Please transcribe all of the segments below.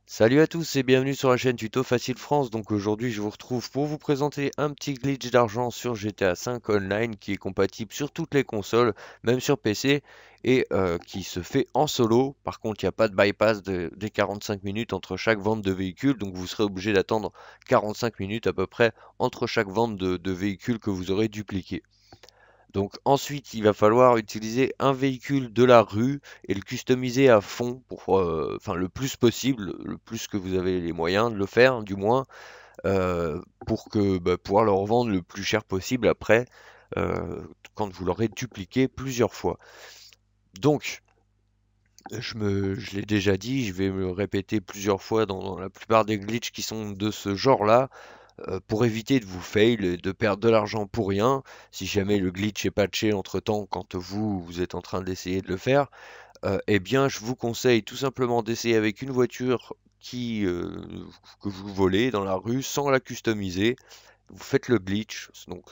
Salut à tous et bienvenue sur la chaîne Tuto Facile France. Donc aujourd'hui je vous retrouve pour vous présenter un petit glitch d'argent sur GTA V Online qui est compatible sur toutes les consoles, même sur PC, et qui se fait en solo. Par contre il n'y a pas de bypass des 45 minutes entre chaque vente de véhicule, donc vous serez obligé d'attendre 45 minutes à peu près entre chaque vente de véhicule que vous aurez dupliqué. Donc ensuite, il va falloir utiliser un véhicule de la rue et le customiser à fond pour, enfin le plus possible, le plus que vous avez les moyens de le faire, du moins, pour que pouvoir le revendre le plus cher possible après, quand vous l'aurez dupliqué plusieurs fois. Donc, je l'ai déjà dit, je vais me le répéter plusieurs fois dans la plupart des glitches qui sont de ce genre-là. Pour éviter de vous fail et de perdre de l'argent pour rien, si jamais le glitch est patché entre temps quand vous êtes en train d'essayer de le faire, eh bien je vous conseille tout simplement d'essayer avec une voiture que vous volez dans la rue sans la customiser. Vous faites le glitch, donc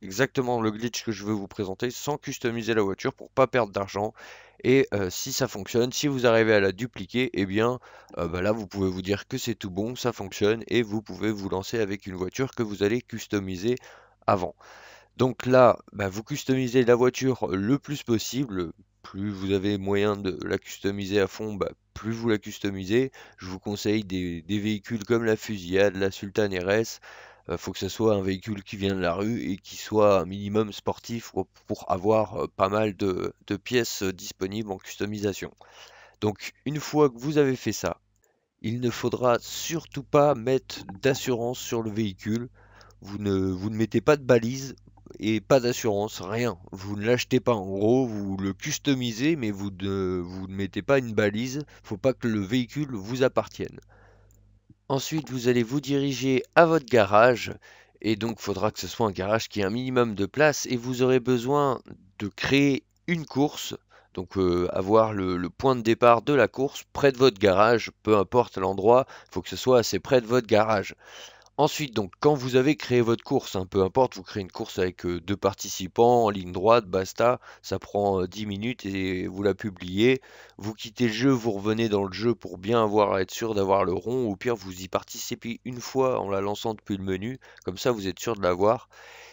exactement le glitch que je veux vous présenter sans customiser la voiture pour pas perdre d'argent. Et si ça fonctionne, si vous arrivez à la dupliquer, eh bien là vous pouvez vous dire que c'est tout bon, ça fonctionne et vous pouvez vous lancer avec une voiture que vous allez customiser avant. Donc là, vous customisez la voiture le plus possible. Plus vous avez moyen de la customiser à fond, plus vous la customisez. Je vous conseille des véhicules comme la Fusillade, la Sultan RS. Faut que ce soit un véhicule qui vient de la rue et qui soit un minimum sportif pour avoir pas mal de pièces disponibles en customisation. Donc une fois que vous avez fait ça, il ne faudra surtout pas mettre d'assurance sur le véhicule. Vous ne mettez pas de balise et pas d'assurance, rien. Vous ne l'achetez pas en gros, vous le customisez, mais vous ne mettez pas une balise. Faut pas que le véhicule vous appartienne. Ensuite, vous allez vous diriger à votre garage. Et donc, il faudra que ce soit un garage qui ait un minimum de place. Et vous aurez besoin de créer une course. Donc, avoir le point de départ de la course près de votre garage. Peu importe l'endroit, il faut que ce soit assez près de votre garage. Ensuite, donc, quand vous avez créé votre course, hein, peu importe, vous créez une course avec deux participants en ligne droite, basta, ça prend 10 minutes et vous la publiez. Vous quittez le jeu, vous revenez dans le jeu pour bien être sûr d'avoir le rond. Au pire, vous y participez une fois en la lançant depuis le menu, comme ça vous êtes sûr de l'avoir.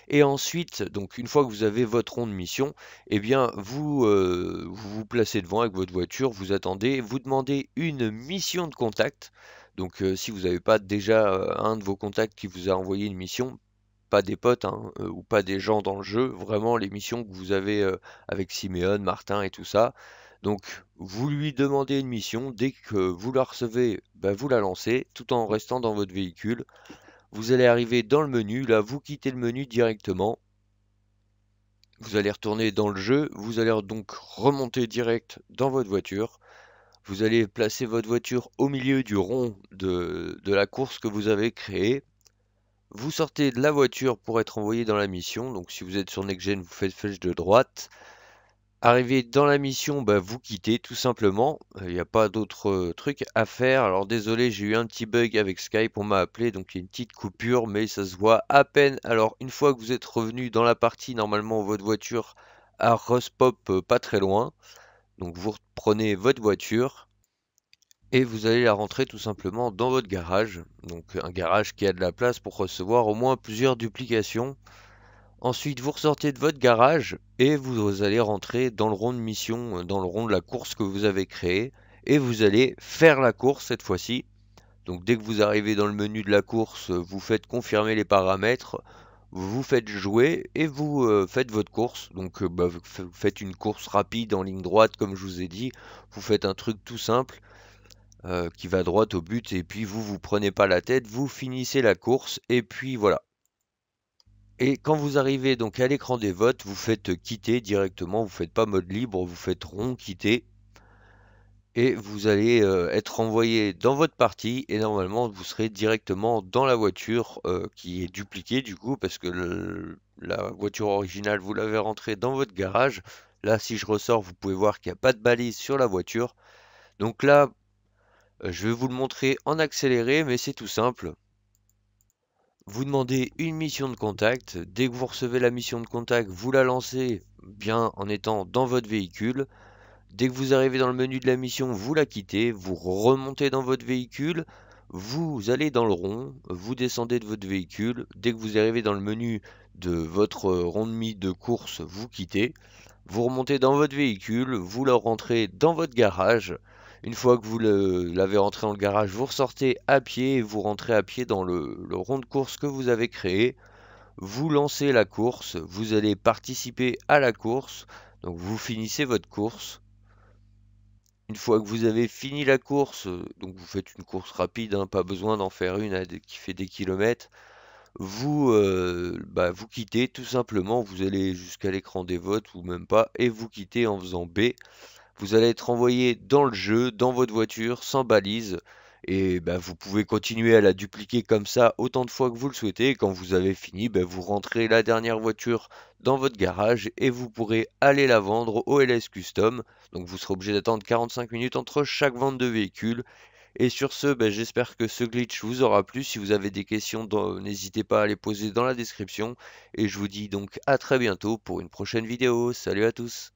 Et ensuite, donc une fois que vous avez votre rond de mission, eh bien vous vous placez devant avec votre voiture, vous attendez, vous demandez une mission de contact. Donc si vous n'avez pas déjà un de vos contacts qui vous a envoyé une mission, pas des potes hein, ou pas des gens dans le jeu, vraiment les missions que vous avez avec Siméon, Martin et tout ça. Donc vous lui demandez une mission, dès que vous la recevez, vous la lancez tout en restant dans votre véhicule. Vous allez arriver dans le menu, là vous quittez le menu directement. Vous allez retourner dans le jeu, vous allez donc remonter direct dans votre voiture. Vous allez placer votre voiture au milieu du rond de la course que vous avez créée. Vous sortez de la voiture pour être envoyé dans la mission. Donc si vous êtes sur Next Gen, vous faites flèche de droite. Arrivé dans la mission, vous quittez tout simplement. Il n'y a pas d'autre truc à faire. Alors désolé, j'ai eu un petit bug avec Skype, on m'a appelé, donc il y a une petite coupure, mais ça se voit à peine. Alors une fois que vous êtes revenu dans la partie, normalement votre voiture a respop pas très loin. Donc vous reprenez votre voiture et vous allez la rentrer tout simplement dans votre garage. Donc un garage qui a de la place pour recevoir au moins plusieurs duplications. Ensuite, vous ressortez de votre garage et vous allez rentrer dans le rond de mission, dans le rond de la course que vous avez créé. Et vous allez faire la course cette fois-ci. Donc dès que vous arrivez dans le menu de la course, vous faites confirmer les paramètres, vous faites jouer et vous faites votre course. Donc vous faites une course rapide en ligne droite comme je vous ai dit. Vous faites un truc tout simple qui va droit au but et puis vous prenez pas la tête, vous finissez la course et puis voilà. Et quand vous arrivez donc à l'écran des votes, vous faites quitter directement, vous faites pas mode libre, vous faites rond quitter et vous allez être envoyé dans votre partie et normalement vous serez directement dans la voiture qui est dupliquée du coup parce que la voiture originale vous l'avez rentrée dans votre garage. Là si je ressors vous pouvez voir qu'il n'y a pas de balise sur la voiture. Donc là je vais vous le montrer en accéléré mais c'est tout simple. vous demandez une mission de contact. Dès que vous recevez la mission de contact, vous la lancez bien en étant dans votre véhicule. Dès que vous arrivez dans le menu de la mission, vous la quittez, vous remontez dans votre véhicule, vous allez dans le rond, vous descendez de votre véhicule. Dès que vous arrivez dans le menu de votre rond de mie de course, vous quittez. Vous remontez dans votre véhicule, vous le rentrez dans votre garage. Une fois que vous l'avez rentré dans le garage, vous ressortez à pied et vous rentrez à pied dans le rond de course que vous avez créé. Vous lancez la course, vous allez participer à la course, donc vous finissez votre course. Une fois que vous avez fini la course, donc vous faites une course rapide, hein, pas besoin d'en faire une qui fait des kilomètres. Vous quittez tout simplement, vous allez jusqu'à l'écran des votes ou même pas, et vous quittez en faisant B. Vous allez être envoyé dans le jeu, dans votre voiture, sans balise, et vous pouvez continuer à la dupliquer comme ça autant de fois que vous le souhaitez. Et quand vous avez fini, vous rentrez la dernière voiture dans votre garage et vous pourrez aller la vendre au LS Custom. Donc vous serez obligé d'attendre 45 minutes entre chaque vente de véhicule. Et sur ce, j'espère que ce glitch vous aura plu. Si vous avez des questions, n'hésitez pas à les poser dans la description. Et je vous dis donc à très bientôt pour une prochaine vidéo. Salut à tous!